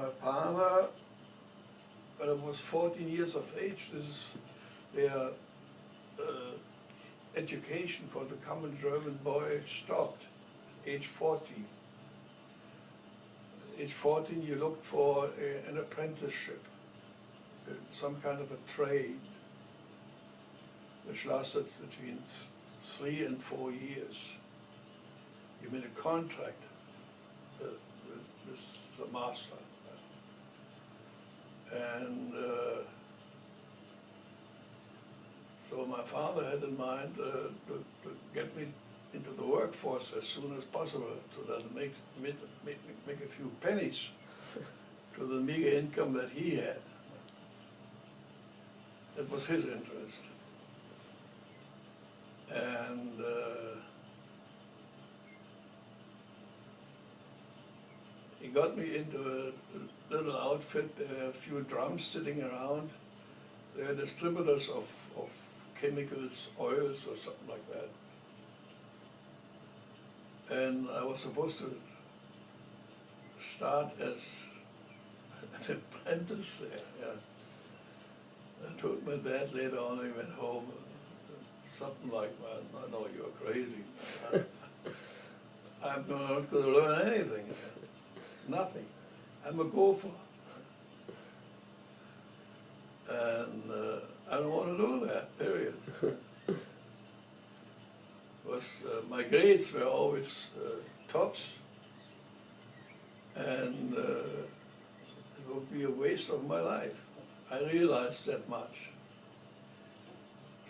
My father, when I was 14 years of age, this is where education for the common German boy stopped, age 14. Age 14 you looked for an apprenticeship, some kind of a trade, which lasted between 3 and 4 years. You made a contract with the master. And so my father had in mind to get me into the workforce as soon as possible, so that make a few pennies to the meager income that he had. That was his interest. And he got me into a little outfit, a few drums sitting around. They are distributors of chemicals, oils, or something like that. And I was supposed to start as an apprentice there. Yeah. I told my dad later on, he went home, something like, "Man, no, you're crazy. I'm not going to learn anything. Nothing. I'm a gopher. And I don't want to do that, period." My grades were always tops, and it would be a waste of my life. I realized that much.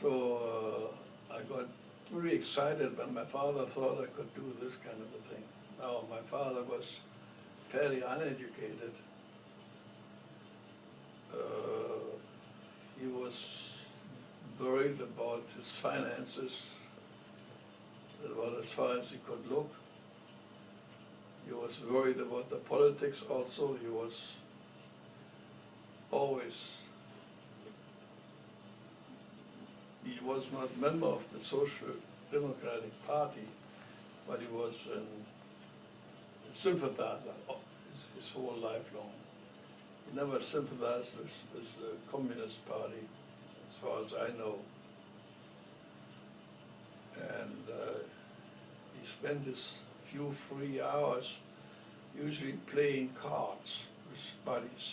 So I got really excited when my father thought I could do this kind of a thing. Now, my father was fairly uneducated. He was worried about his finances, about as far as he could look. He was worried about the politics also. He was not a member of the Social Democratic Party, but he was a sympathizer his whole life long. He never sympathized with the Communist Party, as far as I know. And he spent his few free hours usually playing cards with buddies.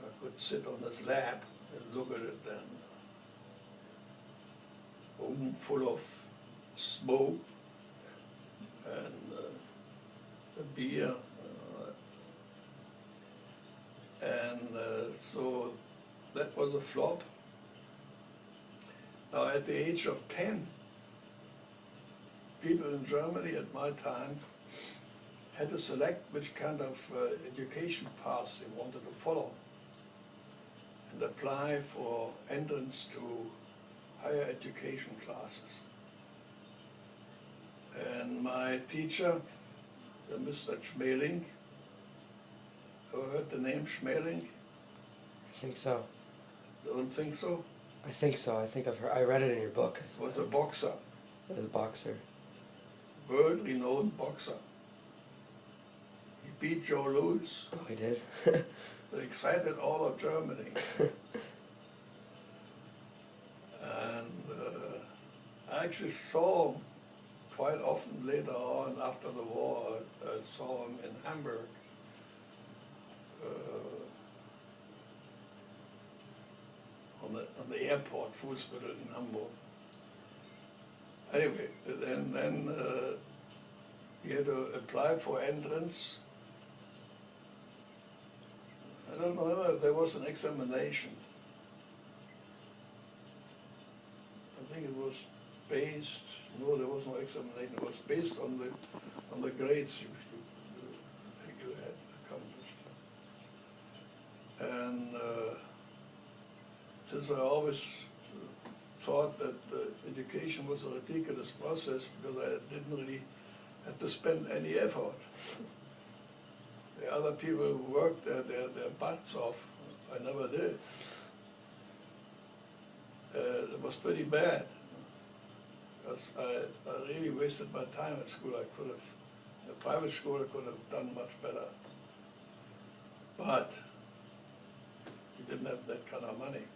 I could sit on his lap and look at it, and room full of smoke and a beer. So that was a flop. Now, at the age of 10, people in Germany at my time had to select which kind of education path they wanted to follow and apply for entrance to higher education classes. And my teacher, Mr. Schmeling, ever heard the name Schmeling? I think so. Don't think so? I think so. I think I read it in your book. Was a boxer. He was a boxer. World-renowned boxer. He beat Joe Louis. Oh, he did? It excited all of Germany. And I actually saw him quite often later on after the war. I saw him in Hamburg. On the airport, Fußbüttel in Hamburg. Anyway, then you had to apply for entrance. I don't remember if there was an examination. I think it was based, no, there was no examination. It was based on the grades you had accomplished. And since I always thought that education was a ridiculous process because I didn't really have to spend any effort. The other people who worked their butts off, I never did. It was pretty bad because I really wasted my time at school. I could have, in a private school, I could have done much better. But he didn't have that kind of money.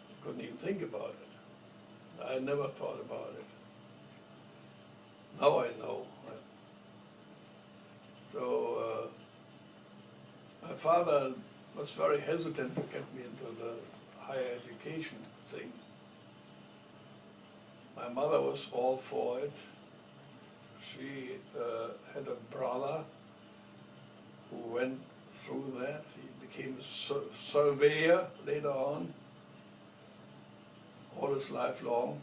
He couldn't even think about it. I never thought about it. Now I know. So my father was very hesitant to get me into the higher education thing. My mother was all for it. She had a brother who went through that. He became a surveyor later on, all his life long,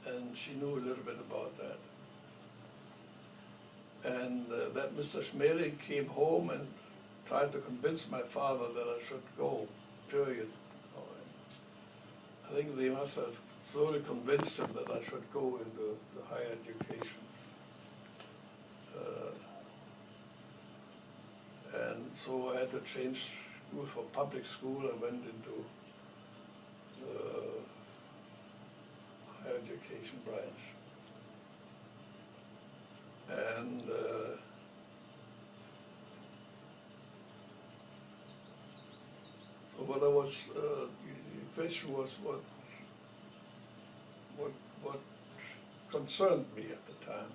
and she knew a little bit about that. And that Mr. Schmeling came home and tried to convince my father that I should go, period. I think they must have slowly convinced him that I should go into the higher education. And so I had to change school for public school. I went into the higher education branch. And so what I was, the question was what concerned me at the time.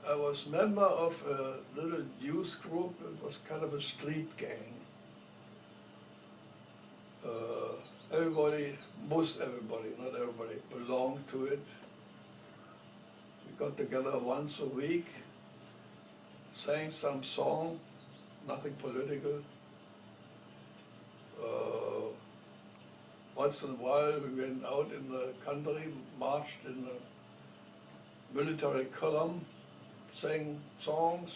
I was member of a little youth group. It was kind of a street gang. Everybody, most everybody, not everybody, belonged to it. We got together once a week, sang some song, nothing political. Once in a while we went out in the country, marched in a military column, sang songs,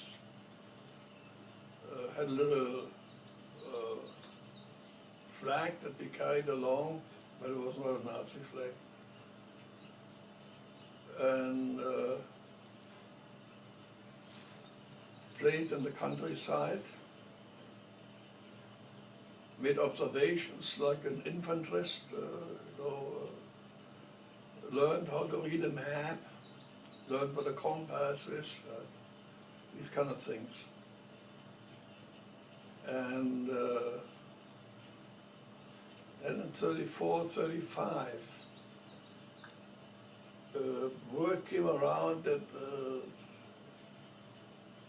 had a little flag that we carried along, but it was not a Nazi flag. And played in the countryside, made observations like an infanterist, learned how to read a map, learned what a compass is, these kind of things. And then in 34, 35, word came around that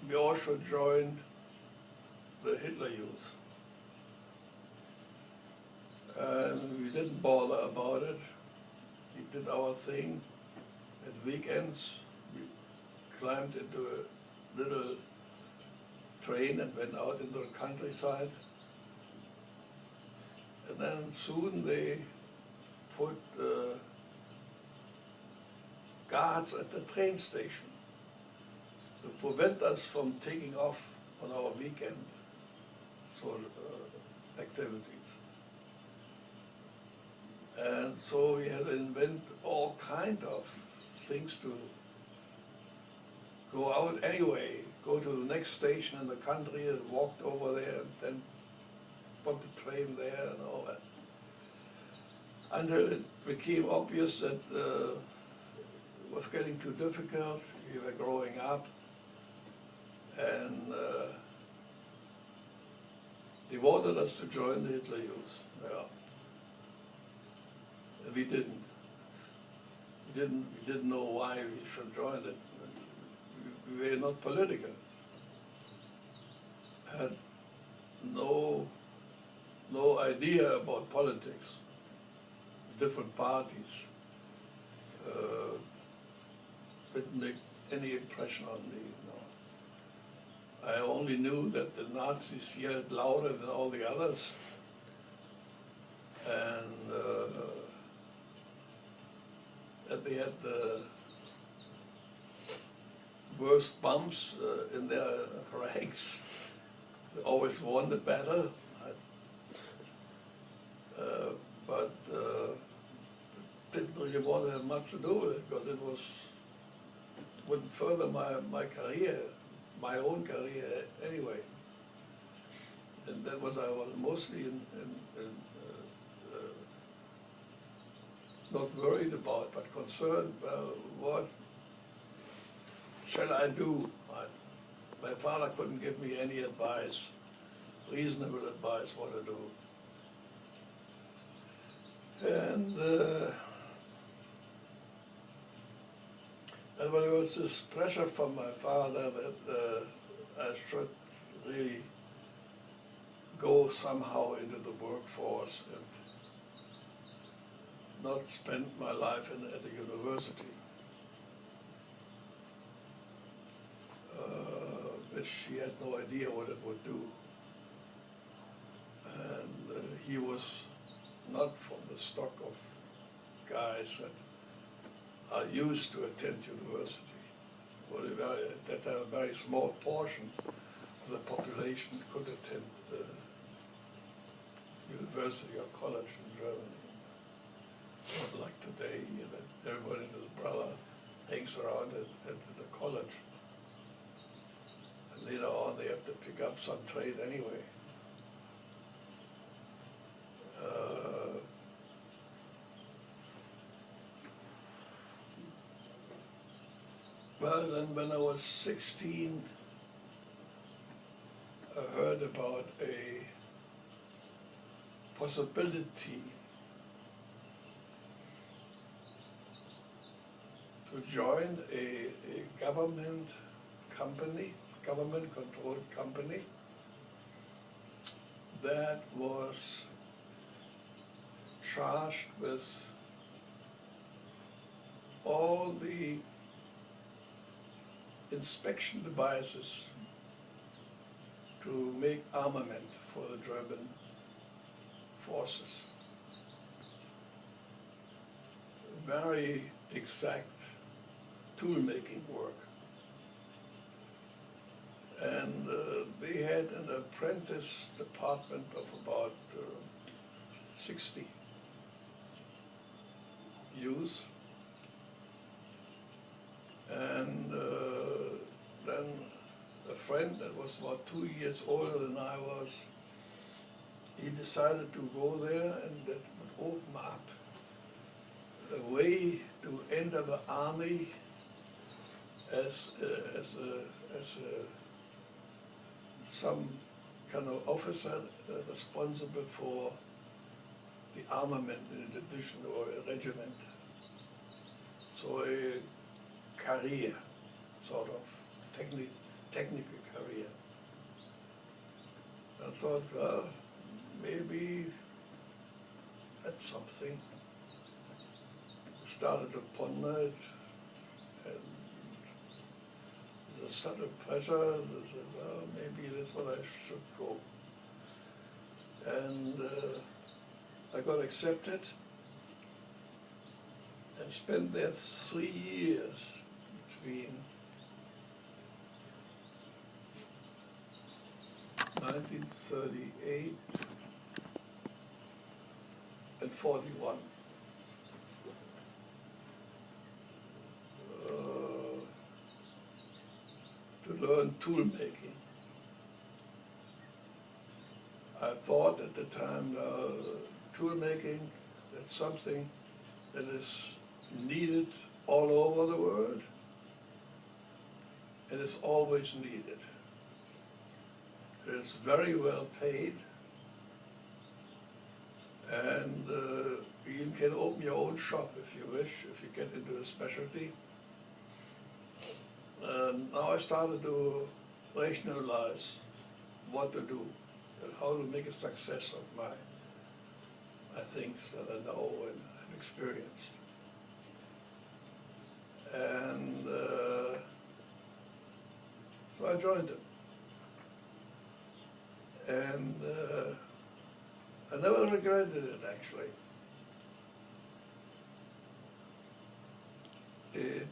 we all should join the Hitler Youth. And we didn't bother about it. We did our thing. At weekends, we climbed into a little train and went out into the countryside. And then soon they put guards at the train station to prevent us from taking off on our weekend activities. And so we had to invent all kinds of things to go out anyway, go to the next station in the country and walked over there and then put the train there and all that. Until it became obvious that it was getting too difficult, we were growing up, and they wanted us to join the Hitler Youth. Yeah. And we didn't. We didn't know why we should join it. We were not political. Had no idea about politics, different parties. Didn't make any impression on me. No. I only knew that the Nazis yelled louder than all the others, and that they had the worst bumps in their ranks. They always won the battle. But didn't really want to have much to do with it because it wouldn't further my career, my own career anyway. And that was I was mostly not worried about, but concerned about shall I do? My father couldn't give me any advice, reasonable advice what to do. And there was this pressure from my father that I should really go somehow into the workforce and not spend my life at the university, which he had no idea what it would do. And he was not from the stock of guys that are used to attend university. Well, that a very small portion of the population could attend university or college in Germany. Not like today, that everybody and his brother hangs around at the college. And later on they have to pick up some trade anyway. Well, then when I was 16, I heard about a possibility to join a government company, government-controlled company that was charged with all the inspection devices to make armament for the German forces. Very exact tool-making work. And they had an apprentice department of about 60 youths. And then a friend that was about 2 years older than I was, he decided to go there, and that would open up a way to enter the army as some kind of officer responsible for the armament in a division or a regiment. So a career, sort of technical career. I thought, well, maybe that's something. Started to ponder it, and there's a sudden pressure. I said, well, maybe that's what I should go. And I got accepted and spent there 3 years between 1938 and 41. To learn tool making. I thought at the time tool making, that's something that is needed all over the world, and is always needed. It is very well paid, and you even can open your own shop if you wish, if you get into a specialty. Now I started to rationalize what to do and how to make a success of my things that I know and have experienced. And so I joined them. And I never regretted it, actually. It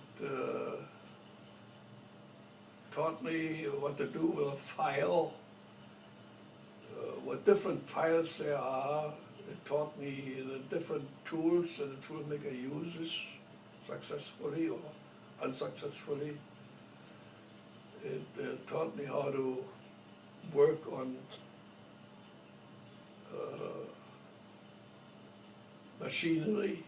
taught me what to do with a file, what different files there are. It taught me the different tools that a toolmaker uses successfully or unsuccessfully. It taught me how to work on machinery,